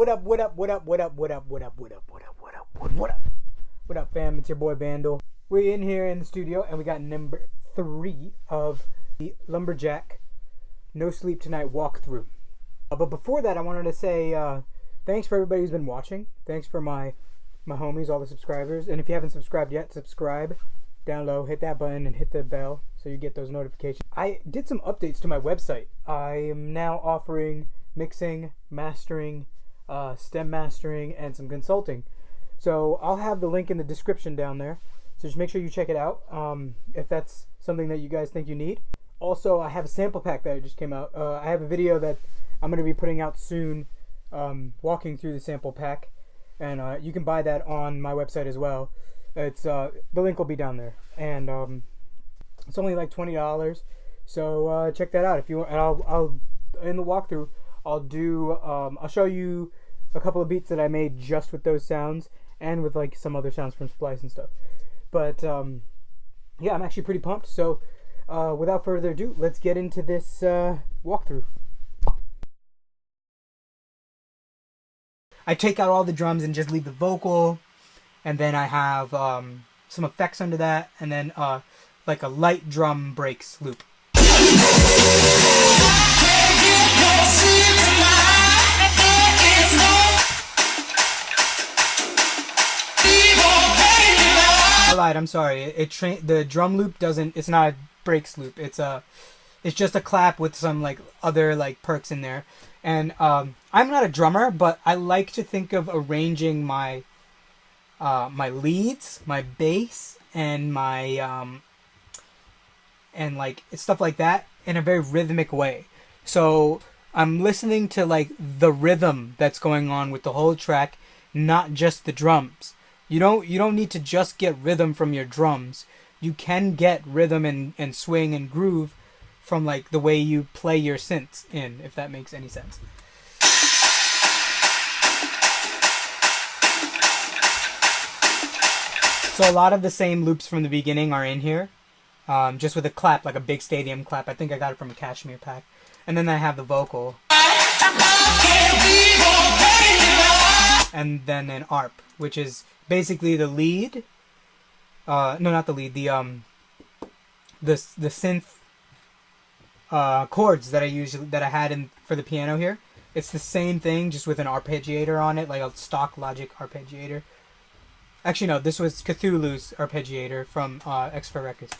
What up, what up, what up, what up, what up, what up, what up, what up, what up, what up? What up, fam? It's your boy Vandal. We're in here in the studio and we got number 3 of the Lumberjvck No Sleep Tonight walkthrough. But before that, I wanted to say thanks for everybody who's been watching. Thanks for my homies, all the subscribers. And if you haven't subscribed yet, subscribe down low, hit that button and hit the bell so you get those notifications. I did some updates to my website. I am now offering mixing, mastering, stem mastering, and some consulting. So I'll have the link in the description down there. So just make sure you check it out if that's something that you guys think you need. Also, I have a sample pack that just came out. I have a video that I'm going to be putting out soon walking through the sample pack. And you can buy that on my website as well. It's the link will be down there. And it's only like $20. So check that out if you want. And I'll in the walkthrough I'll show you a couple of beats that I made just with those sounds and with like some other sounds from Splice and stuff. But yeah, I'm actually pretty pumped. So without further ado, let's get into this walkthrough. I take out all the drums and just leave the vocal, and then I have some effects under that, and then like a light drum breaks loop. I lied, I'm sorry. The drum loop doesn't. It's not a breaks loop. It's just a clap with some like other like perks in there. And I'm not a drummer, but I like to think of arranging my my leads, my bass, and my and like stuff like that in a very rhythmic way. So I'm listening to like the rhythm that's going on with the whole track, not just the drums. You don't need to just get rhythm from your drums. You can get rhythm and swing and groove from like the way you play your synths in, if that makes any sense. So a lot of the same loops from the beginning are in here, just with a clap, like a big stadium clap. I think I got it from a Cashmere pack. And then I have the vocal. And then an ARP, which is basically the lead. No, not the lead. The synth chords that I had for the piano here. It's the same thing, just with an arpeggiator on it, like a stock Logic arpeggiator. Actually, no, this was Cthulhu's arpeggiator from VNDL Records.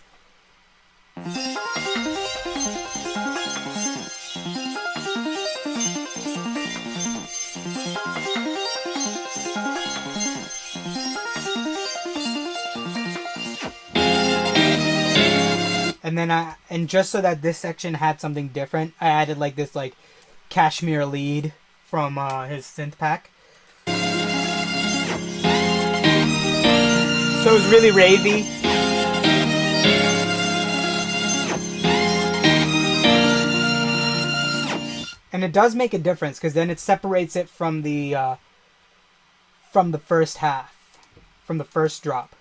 And then just so that this section had something different, I added like this like Cashmere lead from his synth pack. So it was really ravey. And it does make a difference because then it separates it from the first half, from the first drop.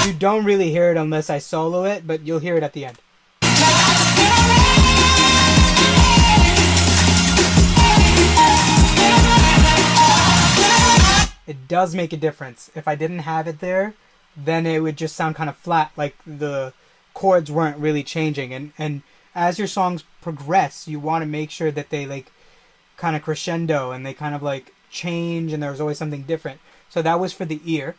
You don't really hear it unless I solo it, but you'll hear it at the end. It does make a difference. If I didn't have it there, then it would just sound kind of flat, like the chords weren't really changing. And as your songs progress, you want to make sure that they like kind of crescendo and they kind of like change, and there's always something different. So that was for the ear.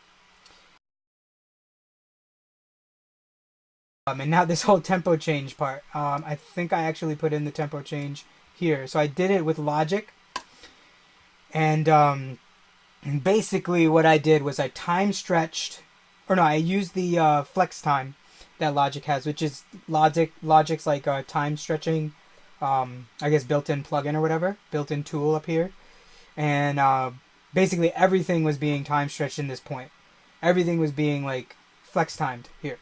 And now this whole tempo change part, I think I actually put in the tempo change here. So I did it with Logic, and basically what I did was I time stretched, or no, I used the flex time that Logic has, which is Logic's like time stretching, I guess built-in plugin or whatever, built-in tool up here, and basically everything was being time stretched in this point. Everything was being like flex timed here.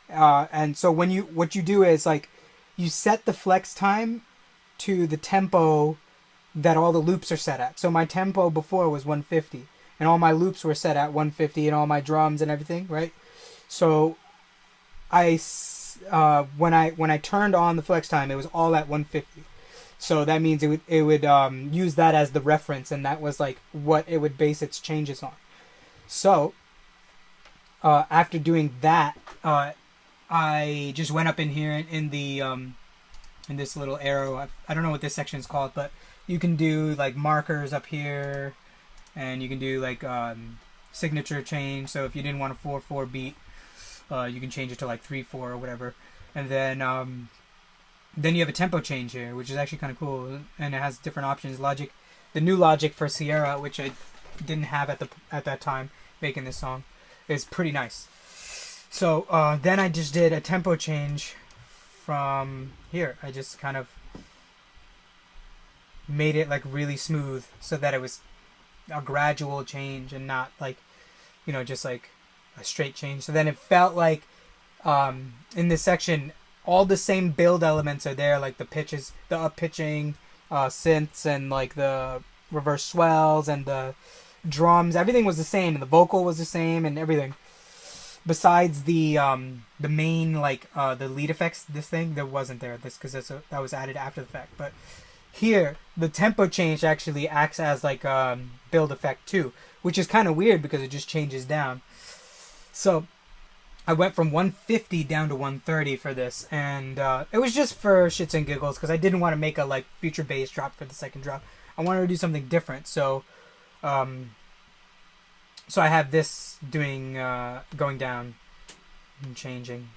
And so what you do is like you set the flex time to the tempo that all the loops are set at. So my tempo before was 150, and all my loops were set at 150, and all my drums and everything, right? So when I turned on the flex time, it was all at 150. So that means it would use that as the reference, and that was like what it would base its changes on. So after doing that, I just went up in here in the in this little arrow. I don't know what this section is called, but you can do like markers up here, and you can do like signature change. So if you didn't want a 4/4 beat, you can change it to like 3/4 or whatever. And then you have a tempo change here, which is actually kind of cool, and it has different options. Logic, the new Logic for Sierra, which I didn't have at that time making this song, is pretty nice. So then I just did a tempo change from here. I just kind of made it like really smooth so that it was a gradual change and not like, you know, just like a straight change. So then it felt like in this section all the same build elements are there, like the pitches, the up pitching, synths, and like the reverse swells and the drums. Everything was the same, and the vocal was the same and everything. Besides the main like the lead effects, this thing that wasn't there. This because that was added after the fact. But here the tempo change actually acts as like build effect too, which is kind of weird because it just changes down. So I went from 150 down to 130 for this, and it was just for shits and giggles because I didn't want to make a like future bass drop for the second drop. I wanted to do something different. So so I have this doing going down and changing.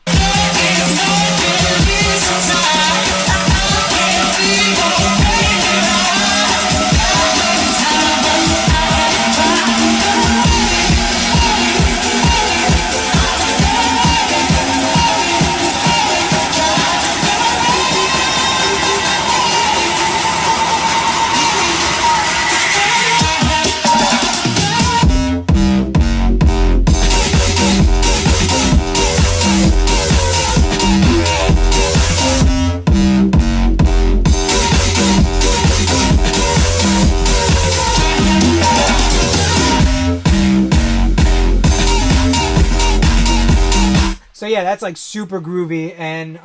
So yeah, that's like super groovy, and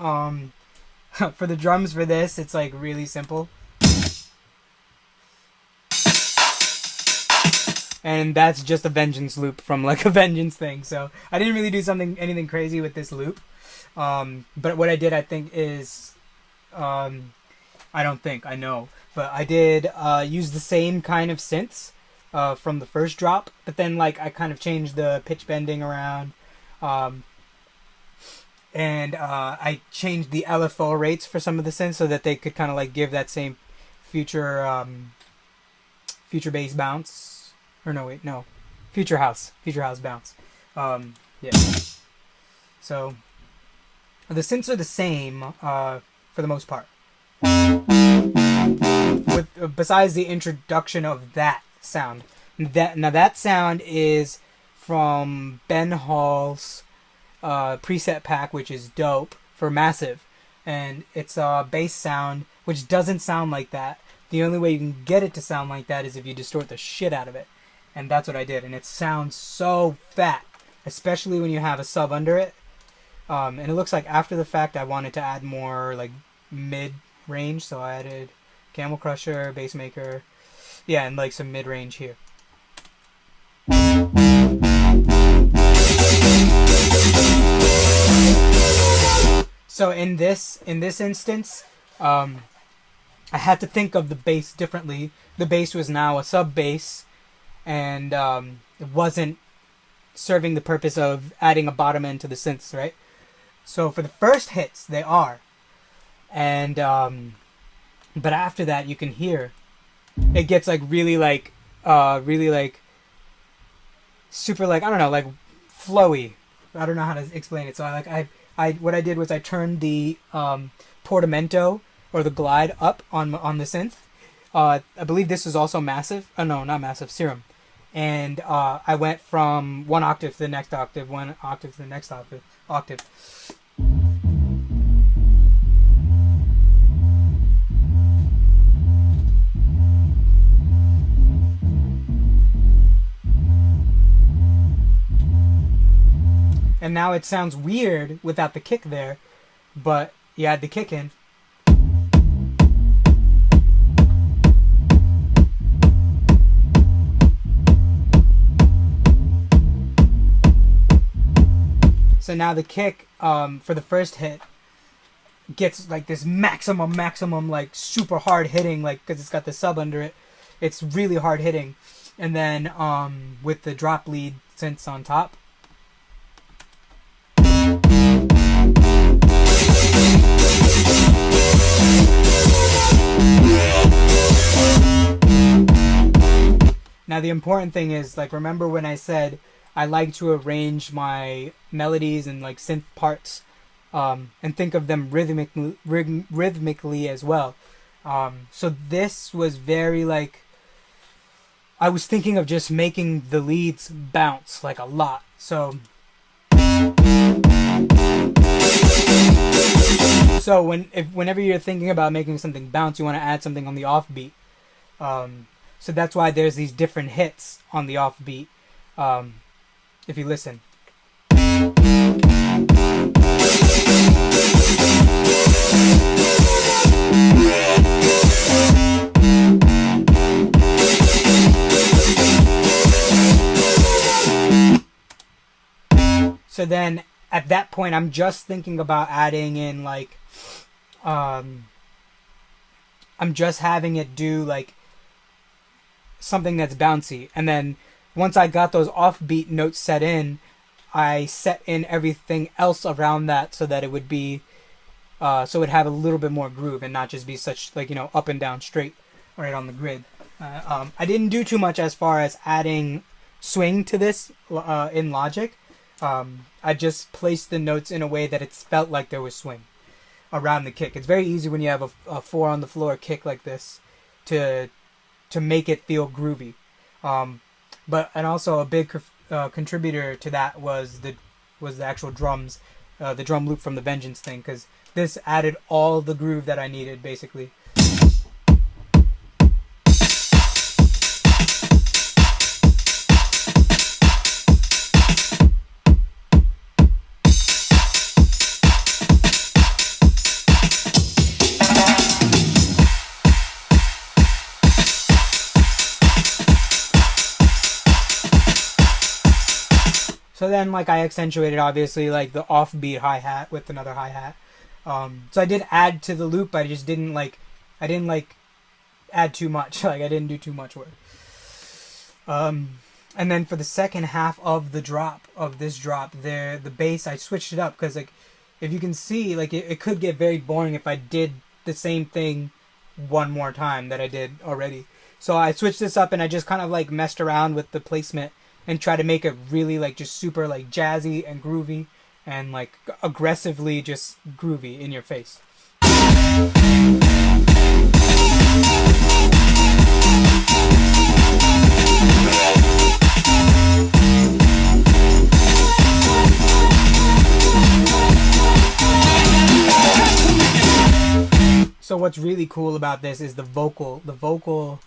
for the drums for this, it's like really simple. And that's just a Vengeance loop from like a Vengeance thing. So I didn't really do anything crazy with this loop. But what I did, I think, is I know, but I did use the same kind of synths from the first drop, but then like I kind of changed the pitch bending around. And I changed the LFO rates for some of the synths so that they could kind of like give that same future bass bounce. Or no, wait, no. Future house bounce. Yeah. So the synths are the same for the most part. Besides the introduction of that sound. That sound is from Ben Hall's preset pack, which is dope for Massive, and it's a bass sound which doesn't sound like that. The only way you can get it to sound like that is if you distort the shit out of it, and that's what I did, and it sounds so fat, especially when you have a sub under it. And it looks like after the fact I wanted to add more like mid range, so I added Camel Crusher, Bass Maker, yeah, and like some mid range here. So in this instance, I had to think of the bass differently. The bass was now a sub bass, and it wasn't serving the purpose of adding a bottom end to the synths, right? So for the first hits, they are, and but after that, you can hear it gets like really like super like, I don't know, like flowy. I don't know how to explain it. So what I did was I turned the portamento or the glide up on the synth. I believe this is also Massive. No, not Massive, Serum. And I went from one octave to the next octave, one octave to the next octave. And now it sounds weird without the kick there, but you add the kick in. So now the kick for the first hit gets like this maximum like super hard hitting, like because it's got the sub under it. It's really hard hitting. And then with the drop lead synths on top. Now the important thing is, like, remember when I said I like to arrange my melodies and like synth parts and think of them rhythmically as well. So this was very like, I was thinking of just making the leads bounce like a lot. So whenever you're thinking about making something bounce, you want to add something on the offbeat. So that's why there's these different hits on the offbeat. If you listen. So then at that point I'm just thinking about adding in like I'm just having it do like something that's bouncy, and then once I got those offbeat notes set in, I set in everything else around that so that it would be so it would have a little bit more groove and not just be such like, you know, up and down straight right on the grid. I didn't do too much as far as adding swing to this in Logic. I just placed the notes in a way that it felt like there was swing around the kick. It's very easy when you have a 4 on the floor kick like this to make it feel groovy. And also a big contributor to that was the actual drums, the drum loop from the Vengeance thing, because this added all the groove that I needed basically. So then, like, I accentuated, obviously, like, the offbeat hi-hat with another hi-hat. So I did add to the loop, but I just didn't, like, add too much. Like, I didn't do too much work. And then for the second half of this drop, the bass, I switched it up, because, like, if you can see, like, it could get very boring if I did the same thing one more time that I did already. So I switched this up, and I just kind of, like, messed around with the placement and try to make it really like just super like jazzy and groovy and like aggressively just groovy in your face. So what's really cool about this is the vocal. The vocal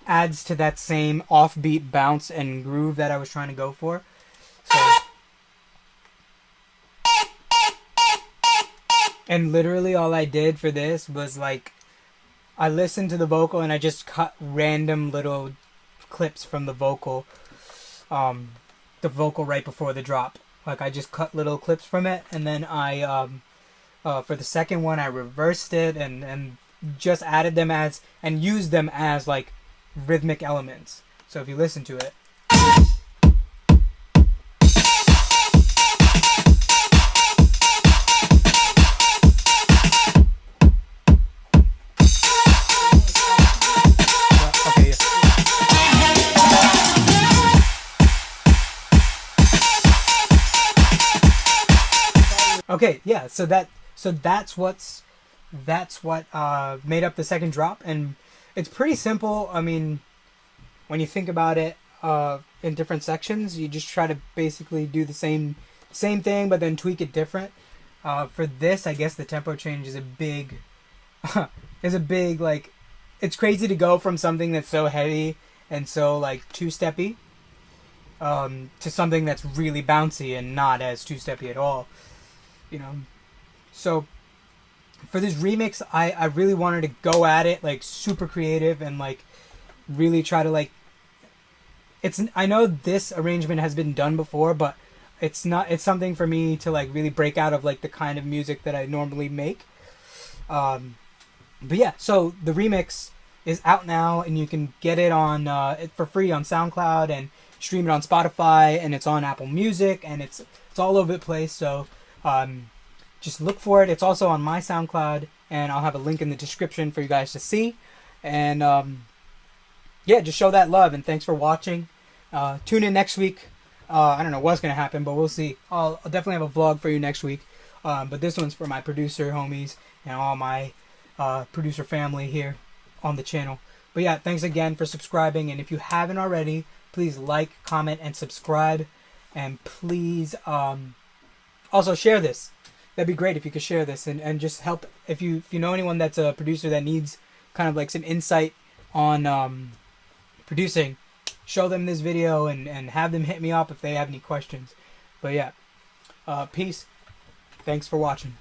adds to that same offbeat bounce and groove that I was trying to go for. So, and literally all I did for this was like, I listened to the vocal and I just cut random little clips from the vocal right before the drop. Like I just cut little clips from it, and then I for the second one I reversed it and just added them as and used them as like rhythmic elements. So if you listen to it, okay, yeah. So that's what made up the second drop, and it's pretty simple. I mean, when you think about it, in different sections, you just try to basically do the same thing, but then tweak it different. For this, I guess the tempo change is a big, like, it's crazy to go from something that's so heavy and so like two-steppy to something that's really bouncy and not as two-steppy at all, you know. So for this remix, I really wanted to go at it like super creative and like really try to like, I know this arrangement has been done before, but it's something for me to like really break out of like the kind of music that I normally make. But yeah, so the remix is out now, and you can get it on for free on SoundCloud and stream it on Spotify, and it's on Apple Music, and it's all over the place. So just look for it. It's also on my SoundCloud, and I'll have a link in the description for you guys to see. And yeah, just show that love, and thanks for watching. Tune in next week. I don't know what's gonna happen, but we'll see. I'll definitely have a vlog for you next week. But this one's for my producer homies and all my producer family here on the channel. But yeah, thanks again for subscribing, and if you haven't already, please like, comment, and subscribe, and please also share this. That'd be great if you could share this, and just help if you know anyone that's a producer that needs kind of like some insight on producing. Show them this video and have them hit me up if they have any questions. But yeah, peace. Thanks for watching.